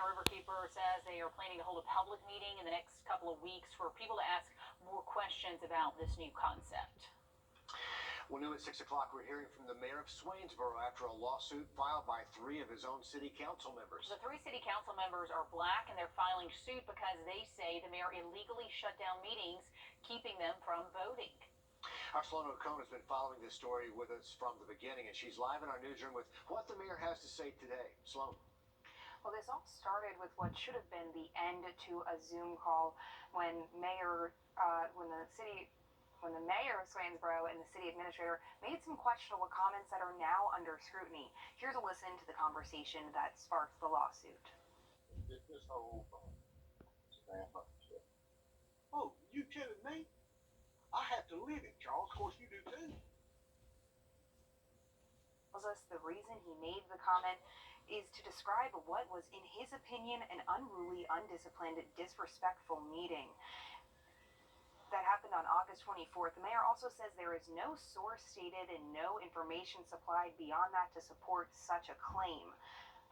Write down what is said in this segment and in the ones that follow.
Riverkeeper says they are planning to hold a public meeting in the next couple of weeks for people to ask more questions about this new concept. Well, new at 6 o'clock, we're hearing from the mayor of Swainsboro after a lawsuit filed by 3 of his own city council members. The 3 city council members are black, and they're filing suit because they say the mayor illegally shut down meetings, keeping them from voting. Our Sloan O'Connor has been following this story with us from the beginning, and she's live in our newsroom with what the mayor has to say today. Sloan. Well, this all started with what should have been the end to a Zoom call when the mayor of Swainsboro and the city administrator made some questionable comments that are now under scrutiny. Here's a listen to the conversation that sparked the lawsuit. This whole oh, you kidding me? I have to live it, Charles. Of course you do too. The reason he made the comment is to describe what was, in his opinion, an unruly, undisciplined, disrespectful meeting that happened on August 24th. The mayor also says there is no source stated and no information supplied beyond that to support such a claim.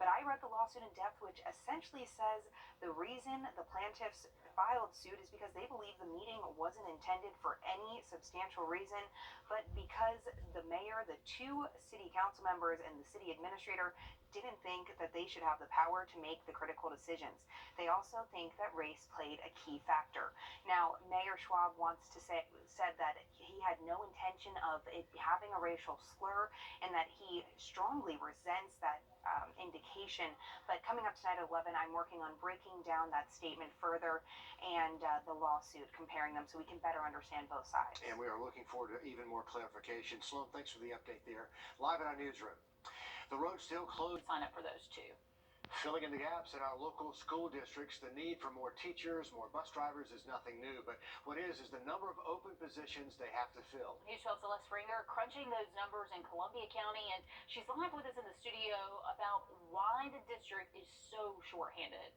But I read the lawsuit in depth, which essentially says the reason the plaintiffs filed suit is because they believe the meeting wasn't intended for any substantial reason, but because the mayor, the 2 city council members, and the city administrator didn't think that they should have the power to make the critical decisions. They also think that race played a key factor. Now, Mayor Schwab said that he had no intention of it having a racial slur and that he strongly resents that indication. But coming up tonight at 11, I'm working on breaking down that statement further and the lawsuit, comparing them so we can better understand both sides. And we are looking forward to even more clarification. Sloan, thanks for the update there. Live in our newsroom. The road's still closed. Sign up for those too. Filling in the gaps in our local school districts, the need for more teachers, more bus drivers is nothing new, but what is the number of open positions they have to fill. News 12's Celeste Springer crunching those numbers in Columbia County, and she's live with us in the studio about why the district is so shorthanded.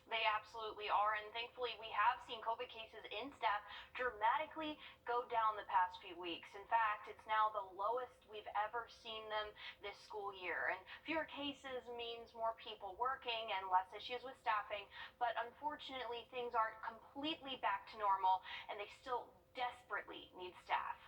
They absolutely are, and thankfully we have seen COVID cases in staff dramatically go down the past few weeks. In fact, it's now the lowest we've ever seen them this school year, and fewer cases means more people working and less issues with staffing, but unfortunately things aren't completely back to normal, and they still desperately need staff.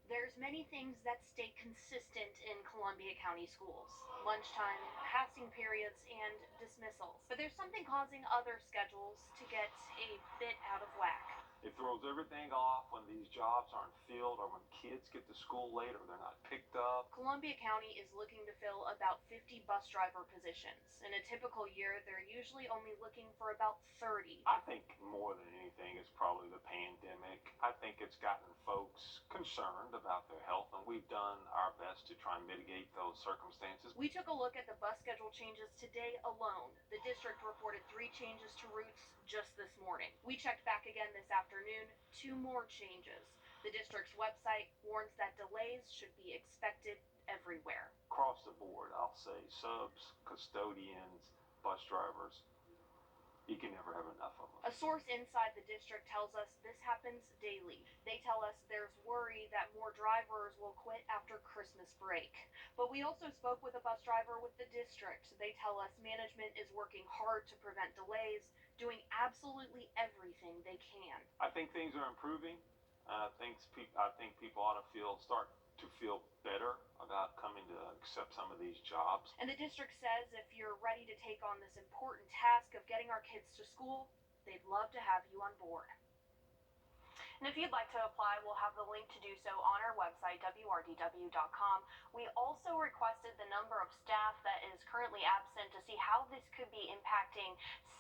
There's many things that stay consistent in Columbia County schools: lunchtime, passing periods, and dismissals. But there's something causing other schedules to get a bit out of whack. It throws everything off when these jobs aren't filled or when kids get to school late or they're not picked up. Columbia County is looking to fill about 50 bus driver positions. In a typical year, they're usually only looking for about 30. I think more than anything is probably the pandemic. I think it's gotten folks concerned about their health, and we've done our best to try and mitigate those circumstances. We took a look at the bus schedule changes today alone. The district reported 3 changes to routes just this morning. We checked back again this afternoon, 2 more changes. The district's website warns that delays should be expected everywhere. Across the board, I'll say subs, custodians, bus drivers, you can never have enough of them. A source inside the district tells us this happens daily. They tell us there's worry that more drivers will quit after Christmas break. But we also spoke with a bus driver with the district. They tell us management is working hard to prevent delays, doing absolutely everything they can. I think things are improving. I think people ought to start to feel better about coming to accept some of these jobs. And the district says if you're ready to take on this important task of getting our kids to school, they'd love to have you on board. And if you'd like to apply, we'll have the link to do so on our website, wrdw.com. We also requested the number of staff that is currently absent to see how this could be impacting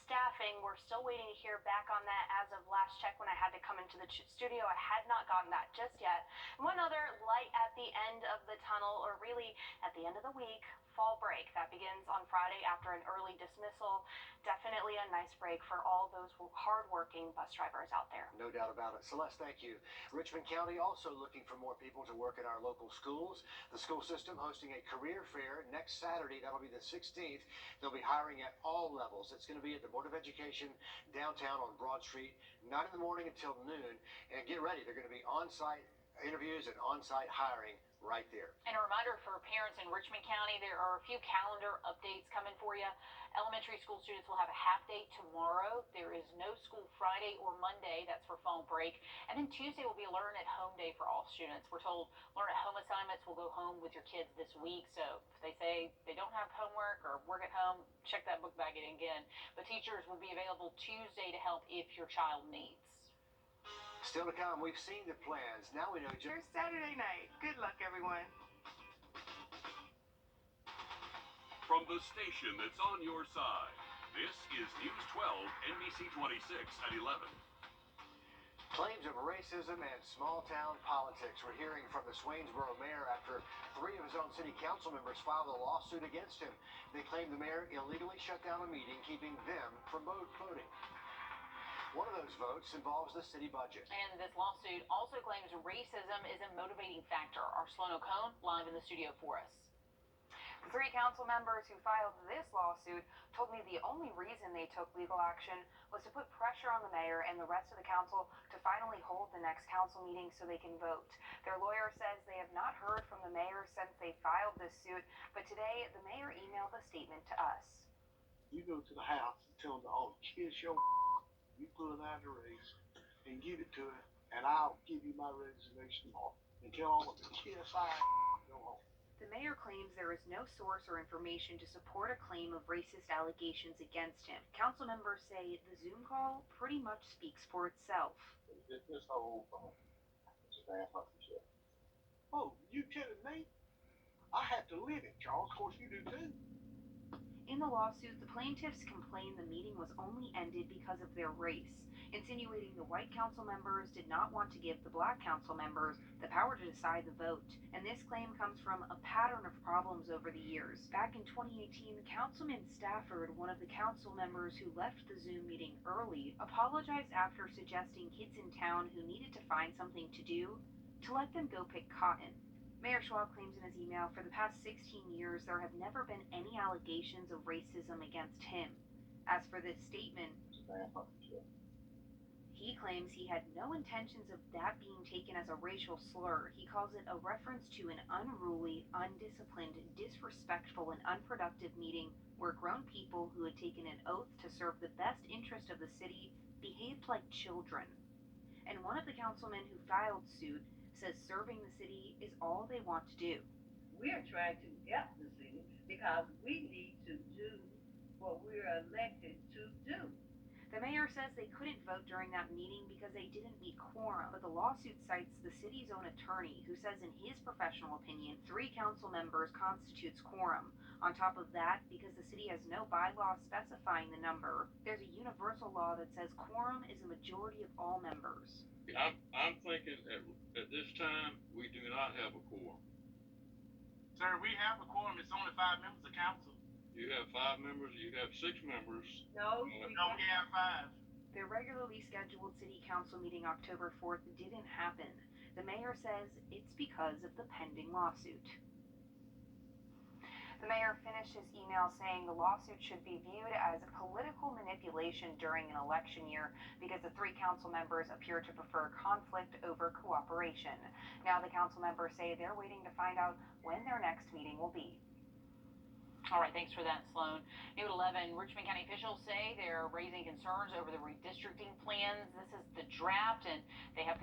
staffing. We're still waiting to hear back on that. As of last check, when I had to come into the studio, I had not gotten that just yet. One other light at the end of the tunnel, or really at the end of the week, fall break. That begins on Friday after an early dismissal. Definitely a nice break for all those hardworking bus drivers out there. No doubt about it. Celeste, thank you. Richmond County also looking for more people to work in our local schools. The school system hosting a career fair next Saturday. That'll be the 16th. They'll be hiring at all levels. It's going to be at the Board of Education downtown on Broad Street, 9 in the morning until noon. And get ready, they're going to be on site interviews and on-site hiring right there. And a reminder for parents in Richmond County, there are a few calendar updates coming for you. Elementary school students will have a half day tomorrow. There is no school Friday or Monday. That's for fall break. And then Tuesday will be a learn at home day for all students. We're told learn at home assignments will go home with your kids this week. So if they say they don't have homework or work at home, check that book bag again. But teachers will be available Tuesday to help if your child needs. Still to come, we've seen the plans. Now we know. Here's Saturday night. Good luck, everyone. From the station that's on your side, this is News 12, NBC 26 at 11. Claims of racism and small-town politics. We're hearing from the Swainsboro mayor after 3 of his own city council members filed a lawsuit against him. They claim the mayor illegally shut down a meeting, keeping them from voting. One of those votes involves the city budget. And this lawsuit also claims racism is a motivating factor. Our Sloan O'Cone live in the studio for us. The 3 council members who filed this lawsuit told me the only reason they took legal action was to put pressure on the mayor and the rest of the council to finally hold the next council meeting so they can vote. Their lawyer says they have not heard from the mayor since they filed this suit, but today the mayor emailed a statement to us. You go to the house and tell them, oh, kiss your you pull it out of the race and give it to it, and I'll give you my resignation tomorrow. And tell all of the kiss I go home. The mayor claims there is no source or information to support a claim of racist allegations against him. Council members say the Zoom call pretty much speaks for itself. This whole oh, you kidding me? I have to live it, Charles. Of course you do too. In the lawsuit, the plaintiffs complained the meeting was only ended because of their race, insinuating the white council members did not want to give the black council members the power to decide the vote. And this claim comes from a pattern of problems over the years. Back in 2018, Councilman Stafford, one of the council members who left the Zoom meeting early, apologized after suggesting kids in town who needed to find something to do to let them go pick cotton. Mayor Schwab claims in his email, for the past 16 years, there have never been any allegations of racism against him. As for this statement, he claims he had no intentions of that being taken as a racial slur. He calls it a reference to an unruly, undisciplined, disrespectful, and unproductive meeting where grown people who had taken an oath to serve the best interest of the city behaved like children. And one of the councilmen who filed suit says serving the city is all they want to do. We are trying to help the city because we need to do what we're elected to do. The mayor says they couldn't vote during that meeting because they didn't meet quorum, but the lawsuit cites the city's own attorney, who says in his professional opinion, 3 council members constitutes quorum. On top of that, because the city has no bylaw specifying the number, there's a universal law that says quorum is a majority of all members. I'm thinking at this time, we do not have a quorum. Sir, we have a quorum. It's only 5 members of council. You have 5 members, you have 6 members. No, we have 5. Their regularly scheduled city council meeting October 4th didn't happen. The mayor says it's because of the pending lawsuit. The mayor finished his email saying the lawsuit should be viewed as political manipulation during an election year because the 3 council members appear to prefer conflict over cooperation. Now the council members say they're waiting to find out when their next meeting will be. All right, thanks for that, Sloan. New at 11, Richmond County officials say they're raising concerns over the redistricting plans. This is the draft, and they have concerns